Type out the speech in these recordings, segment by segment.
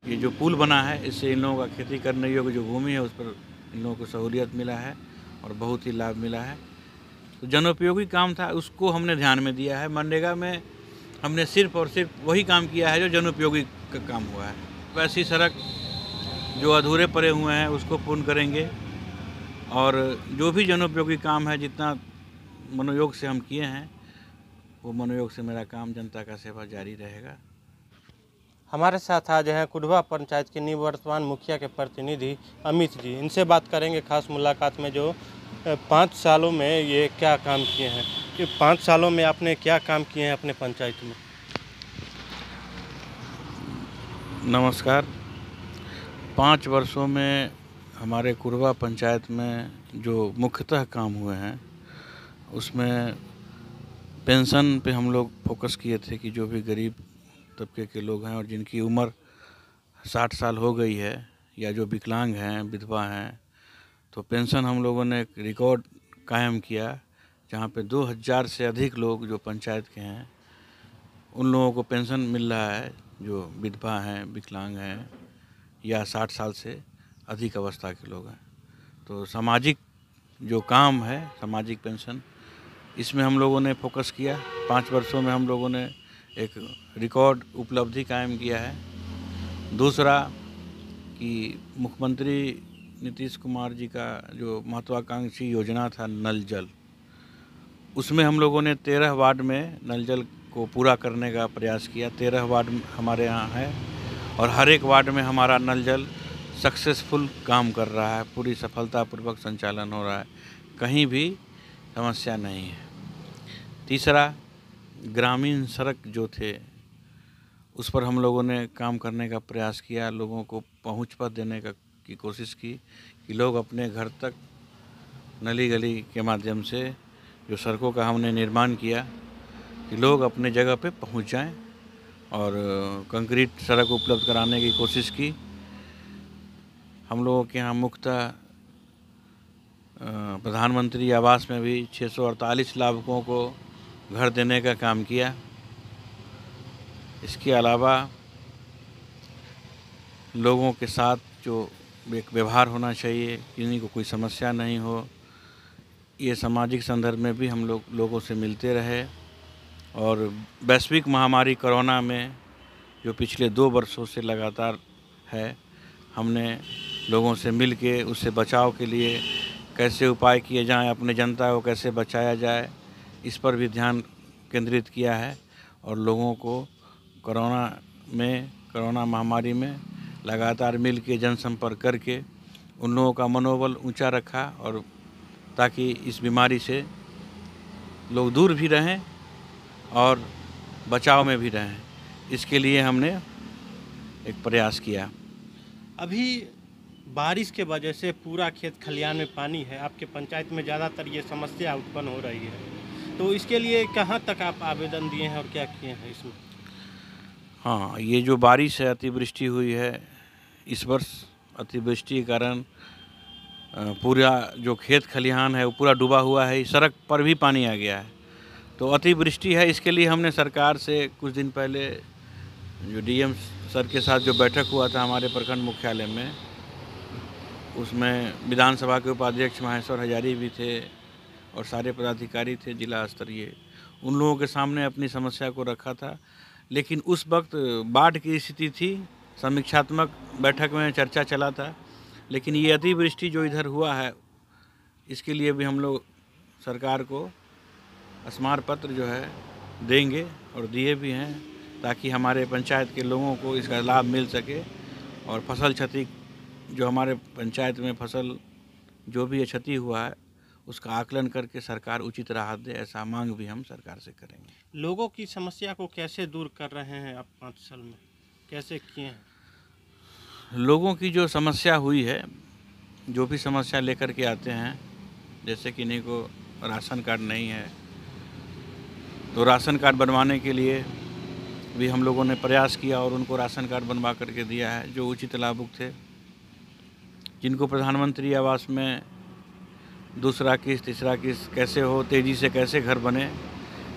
ये जो पुल बना है इससे इन लोगों का खेती करने योग्य जो भूमि है उस पर इन लोगों को सहूलियत मिला है और बहुत ही लाभ मिला है। तो जनोपयोगी काम था, उसको हमने ध्यान में दिया है। मनरेगा में हमने सिर्फ और सिर्फ वही काम किया है जो जनोपयोगी का काम हुआ है। वैसी सड़क जो अधूरे पड़े हुए हैं उसको पूर्ण करेंगे और जो भी जनोपयोगी काम है जितना मनोयोग से हम किए हैं वो मनोयोग से मेरा काम जनता का सेवा जारी रहेगा। हमारे साथ आज हैं कुडवा पंचायत के निवर्तमान मुखिया के प्रतिनिधि अमित जी। इनसे बात करेंगे खास मुलाकात में जो 5 सालों में ये क्या काम किए हैं। ये 5 सालों में आपने क्या काम किए हैं अपने पंचायत में? नमस्कार। 5 वर्षों में हमारे कुडवा पंचायत में जो मुख्यतः काम हुए हैं उसमें पेंशन पे हम लोग फोकस किए थे कि जो भी गरीब तबके के लोग हैं और जिनकी उम्र 60 साल हो गई है या जो विकलांग हैं, विधवा हैं, तो पेंशन हम लोगों ने एक रिकॉर्ड कायम किया जहाँ पे 2000 से अधिक लोग जो पंचायत के हैं उन लोगों को पेंशन मिल रहा है जो विधवा हैं, विकलांग हैं या 60 साल से अधिक अवस्था के लोग हैं। तो सामाजिक जो काम है, सामाजिक पेंशन, इसमें हम लोगों ने फोकस किया। 5 वर्षों में हम लोगों ने एक रिकॉर्ड उपलब्धि कायम किया है। दूसरा कि मुख्यमंत्री नीतीश कुमार जी का जो महत्वाकांक्षी योजना था नल जल, उसमें हम लोगों ने 13 वार्ड में नल जल को पूरा करने का प्रयास किया। 13 वार्ड हमारे यहाँ है और हर एक वार्ड में हमारा नल जल सक्सेसफुल काम कर रहा है, पूरी सफलतापूर्वक संचालन हो रहा है, कहीं भी समस्या नहीं है। तीसरा, ग्रामीण सड़क जो थे उस पर हम लोगों ने काम करने का प्रयास किया, लोगों को पहुँच पर देने की कोशिश की कि लोग अपने घर तक नली गली के माध्यम से जो सड़कों का हमने निर्माण किया कि लोग अपने जगह पे पहुँच जाएं और कंक्रीट सड़क उपलब्ध कराने की कोशिश की। हम लोगों के यहाँ मुख्यतः प्रधानमंत्री आवास में भी 648 लाभुकों को घर देने का काम किया। इसके अलावा लोगों के साथ जो एक व्यवहार होना चाहिए, किसी को कोई समस्या नहीं हो, ये सामाजिक संदर्भ में भी हम लोगों से मिलते रहे। और वैश्विक महामारी कोरोना में जो पिछले 2 वर्षों से लगातार है, हमने लोगों से मिल के उससे बचाव के लिए कैसे उपाय किए जाएं, अपने जनता को कैसे बचाया जाए, इस पर भी ध्यान केंद्रित किया है और लोगों को कोरोना महामारी में लगातार मिल के जनसंपर्क करके उन लोगों का मनोबल ऊंचा रखा और ताकि इस बीमारी से लोग दूर भी रहें और बचाव में भी रहें, इसके लिए हमने एक प्रयास किया। अभी बारिश के वजह से पूरा खेत खलिहान में पानी है। आपके पंचायत में ज़्यादातर ये समस्या उत्पन्न हो रही है, तो इसके लिए कहाँ तक आप आवेदन दिए हैं और क्या किए हैं इसमें? हाँ, ये जो बारिश है, अतिवृष्टि हुई है इस वर्ष, अतिवृष्टि के कारण पूरा जो खेत खलिहान है वो पूरा डूबा हुआ है, सड़क पर भी पानी आ गया है। तो अतिवृष्टि है, इसके लिए हमने सरकार से कुछ दिन पहले जो डीएम सर के साथ जो बैठक हुआ था हमारे प्रखंड मुख्यालय में, उसमें विधानसभा के उपाध्यक्ष महेश्वर हजारी भी थे और सारे पदाधिकारी थे जिला स्तरीय। उन लोगों के सामने अपनी समस्या को रखा था, लेकिन उस वक्त बाढ़ की स्थिति थी, समीक्षात्मक बैठक में चर्चा चला था। लेकिन ये अतिवृष्टि जो इधर हुआ है इसके लिए भी हम लोग सरकार को स्मार पत्र जो है देंगे और दिए भी हैं ताकि हमारे पंचायत के लोगों को इसका लाभ मिल सके और फसल क्षति जो हमारे पंचायत में फसल जो भी क्षति हुआ है उसका आकलन करके सरकार उचित राहत दे, ऐसा मांग भी हम सरकार से करेंगे। लोगों की समस्या को कैसे दूर कर रहे हैं आप 5 साल में, कैसे किए हैं? लोगों की जो समस्या हुई है, जो भी समस्या लेकर के आते हैं, जैसे कि किन्हीं को राशन कार्ड नहीं है तो राशन कार्ड बनवाने के लिए भी हम लोगों ने प्रयास किया और उनको राशन कार्ड बनवा करके दिया है जो उचित लाभुक थे। जिनको प्रधानमंत्री आवास में दूसरा किस्त, तीसरा किस्त कैसे हो, तेज़ी से कैसे घर बने,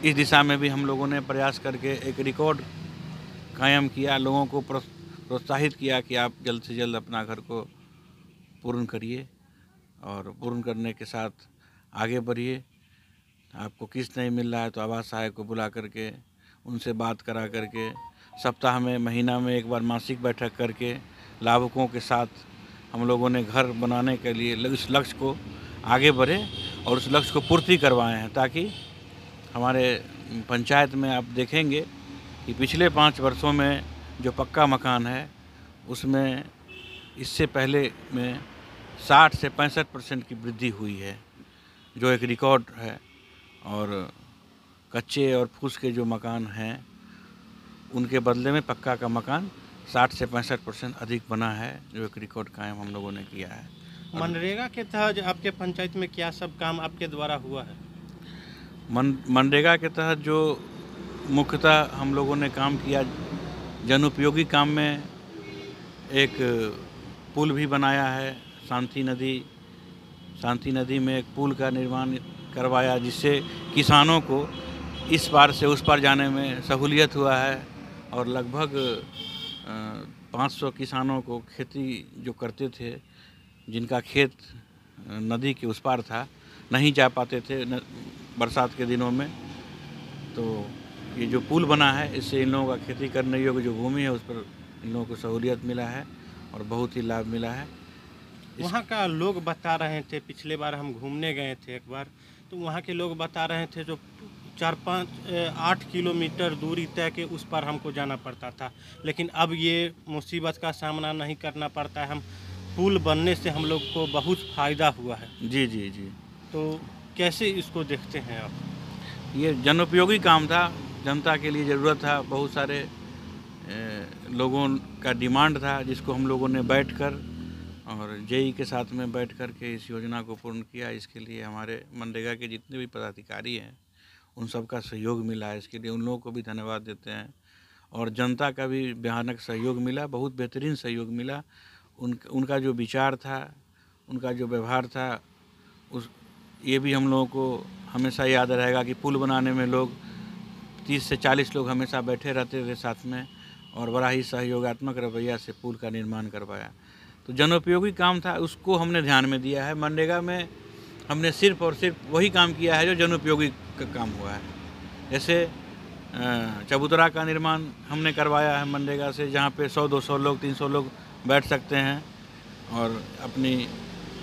इस दिशा में भी हम लोगों ने प्रयास करके एक रिकॉर्ड कायम किया। लोगों को प्रोत्साहित किया कि आप जल्द से जल्द अपना घर को पूर्ण करिए और पूर्ण करने के साथ आगे बढ़िए। आपको किस्त नहीं मिल रहा है तो आवास सहायक को बुला करके उनसे बात करा करके सप्ताह में, महीना में एक बार मासिक बैठक करके लाभुकों के साथ हम लोगों ने घर बनाने के लिए इस लक्ष्य को आगे बढ़े और उस लक्ष्य को पूर्ति करवाए हैं, ताकि हमारे पंचायत में आप देखेंगे कि पिछले 5 वर्षों में जो पक्का मकान है उसमें इससे पहले में 60 से 65% की वृद्धि हुई है, जो एक रिकॉर्ड है। और कच्चे और फूस के जो मकान हैं उनके बदले में पक्का का मकान 60 से 65% अधिक बना है, जो एक रिकॉर्ड कायम हम लोगों ने किया है। मनरेगा के तहत आपके पंचायत में क्या सब काम आपके द्वारा हुआ है? मनरेगा के तहत जो मुख्यतः हम लोगों ने काम किया, जनोपयोगी काम में एक पुल भी बनाया है। शांति नदी में एक पुल का निर्माण करवाया, जिससे किसानों को इस पार से उस पार जाने में सहूलियत हुआ है। और लगभग 500 किसानों को खेती जो करते थे, जिनका खेत नदी के उस पार था, नहीं जा पाते थे बरसात के दिनों में, तो ये जो पुल बना है इससे इन लोगों का खेती करने योग्य जो भूमि है उस पर इन लोगों को सहूलियत मिला है और बहुत ही लाभ मिला है। वहाँ का लोग बता रहे थे, पिछले बार हम घूमने गए थे एक बार, तो वहाँ के लोग बता रहे थे जो 4-5-8 किलोमीटर दूरी तय के उस पर हमको जाना पड़ता था, लेकिन अब ये मुसीबत का सामना नहीं करना पड़ता है। हम पुल बनने से हम लोग को बहुत फ़ायदा हुआ है। जी जी जी। तो कैसे इसको देखते हैं आप? ये जनोपयोगी काम था, जनता के लिए ज़रूरत था, बहुत सारे लोगों का डिमांड था, जिसको हम लोगों ने बैठकर और जेई के साथ में बैठ कर के इस योजना को पूर्ण किया। इसके लिए हमारे मनरेगा के जितने भी पदाधिकारी हैं उन सब का सहयोग मिला है। इसके लिए उन लोगों को भी धन्यवाद देते हैं और जनता का भी भयानक सहयोग मिला, बहुत बेहतरीन सहयोग मिला। उनका जो विचार था, उनका जो व्यवहार था, ये भी हम लोगों को हमेशा याद रहेगा कि पुल बनाने में लोग 30 से 40 लोग हमेशा बैठे रहते थे साथ में, और बड़ा ही सहयोगात्मक रवैया से पुल का निर्माण करवाया। तो जनोपयोगी काम था, उसको हमने ध्यान में दिया है। मनरेगा में हमने सिर्फ और सिर्फ वही काम किया है जो जनोपयोगी का काम हुआ है। जैसे चबूतरा का निर्माण हमने करवाया है मनरेगा से, जहाँ पे 100-200 लोग, 300 लोग बैठ सकते हैं और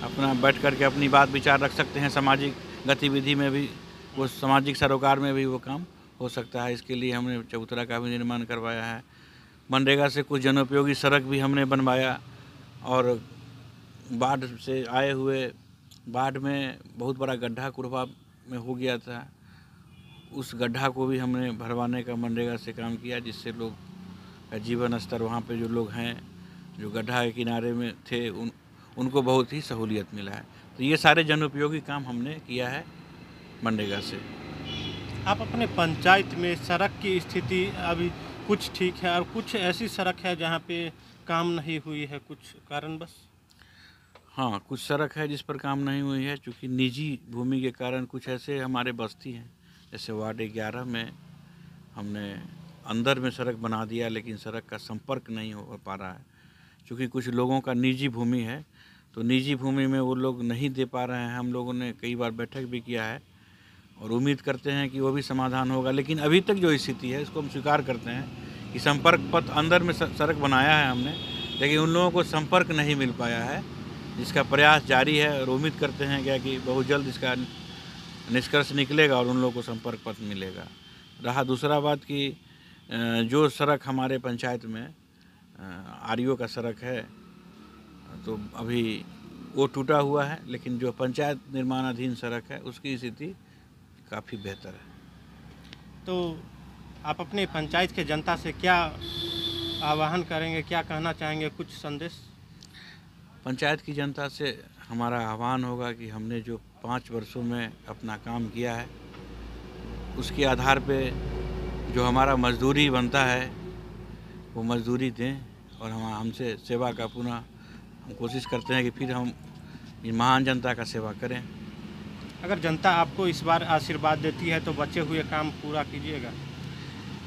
अपना बैठ कर के अपनी बात विचार रख सकते हैं। सामाजिक गतिविधि में भी, वो सामाजिक सरोकार में भी वो काम हो सकता है। इसके लिए हमने चबूतरा का भी निर्माण करवाया है। मनरेगा से कुछ जनोपयोगी सड़क भी हमने बनवाया, और बाढ़ से आए हुए, बाढ़ में बहुत बड़ा गड्ढा कुरबा में हो गया था, उस गड्ढा को भी हमने भरवाने का मनरेगा से काम किया, जिससे लोग का जीवन स्तर, वहाँ पे जो लोग हैं जो गड्ढा के किनारे में थे, उनको बहुत ही सहूलियत मिला है। तो ये सारे जनोपयोगी काम हमने किया है मनरेगा से। आप अपने पंचायत में सड़क की स्थिति अभी कुछ ठीक है और कुछ ऐसी सड़क है जहाँ पे काम नहीं हुई है, कुछ कारणवश? हाँ, कुछ सड़क है जिस पर काम नहीं हुई है, क्योंकि निजी भूमि के कारण। कुछ ऐसे हमारे बस्ती हैं, जैसे वार्ड 11 में हमने अंदर में सड़क बना दिया, लेकिन सड़क का संपर्क नहीं हो पा रहा है, क्योंकि कुछ लोगों का निजी भूमि है, तो निजी भूमि में वो लोग नहीं दे पा रहे हैं। हम लोगों ने कई बार बैठक भी किया है और उम्मीद करते हैं कि वो भी समाधान होगा। लेकिन अभी तक जो स्थिति है उसको हम स्वीकार करते हैं कि संपर्क पथ अंदर में सड़क बनाया है हमने, लेकिन उन लोगों को संपर्क नहीं मिल पाया है, जिसका प्रयास जारी है। और उम्मीद करते हैं क्या कि बहुत जल्द इसका निष्कर्ष निकलेगा और उन लोगों को संपर्क पथ मिलेगा। रहा दूसरा बात कि जो सड़क हमारे पंचायत में आरईओ का सड़क है, तो अभी वो टूटा हुआ है, लेकिन जो पंचायत निर्माणाधीन सड़क है उसकी स्थिति काफ़ी बेहतर है। तो आप अपने पंचायत के जनता से क्या आह्वान करेंगे, क्या कहना चाहेंगे, कुछ संदेश? पंचायत की जनता से हमारा आह्वान होगा कि हमने जो 5 वर्षों में अपना काम किया है, उसके आधार पे जो हमारा मजदूरी बनता है वो मजदूरी दें, और हमसे सेवा का पुनः हम कोशिश करते हैं कि फिर हम इन महान जनता का सेवा करें। अगर जनता आपको इस बार आशीर्वाद देती है तो बचे हुए काम पूरा कीजिएगा।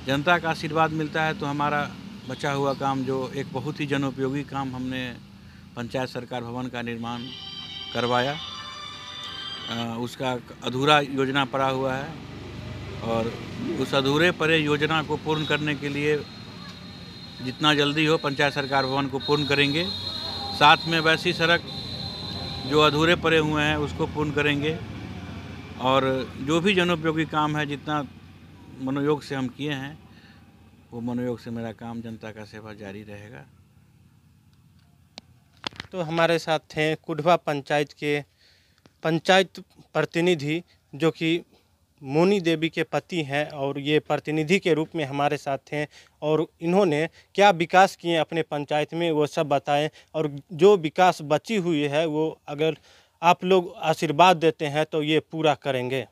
जनता का आशीर्वाद मिलता है तो हमारा बचा हुआ काम जो एक बहुत ही जनोपयोगी काम हमने पंचायत सरकार भवन का निर्माण करवाया, उसका अधूरा योजना पड़ा हुआ है और उस अधूरे पड़े योजना को पूर्ण करने के लिए जितना जल्दी हो पंचायत सरकार भवन को पूर्ण करेंगे। साथ में वैसी सड़क जो अधूरे पड़े हुए हैं उसको पूर्ण करेंगे और जो भी जनोपयोगी काम है जितना मनोयोग से हम किए हैं वो मनोयोग से मेरा काम जनता का सेवा जारी रहेगा। तो हमारे साथ थे कुढ़वा पंचायत के पंचायत प्रतिनिधि जो कि मोनी देवी के पति हैं और ये प्रतिनिधि के रूप में हमारे साथ थे और इन्होंने क्या विकास किए अपने पंचायत में वो सब बताएं और जो विकास बची हुई है वो अगर आप लोग आशीर्वाद देते हैं तो ये पूरा करेंगे।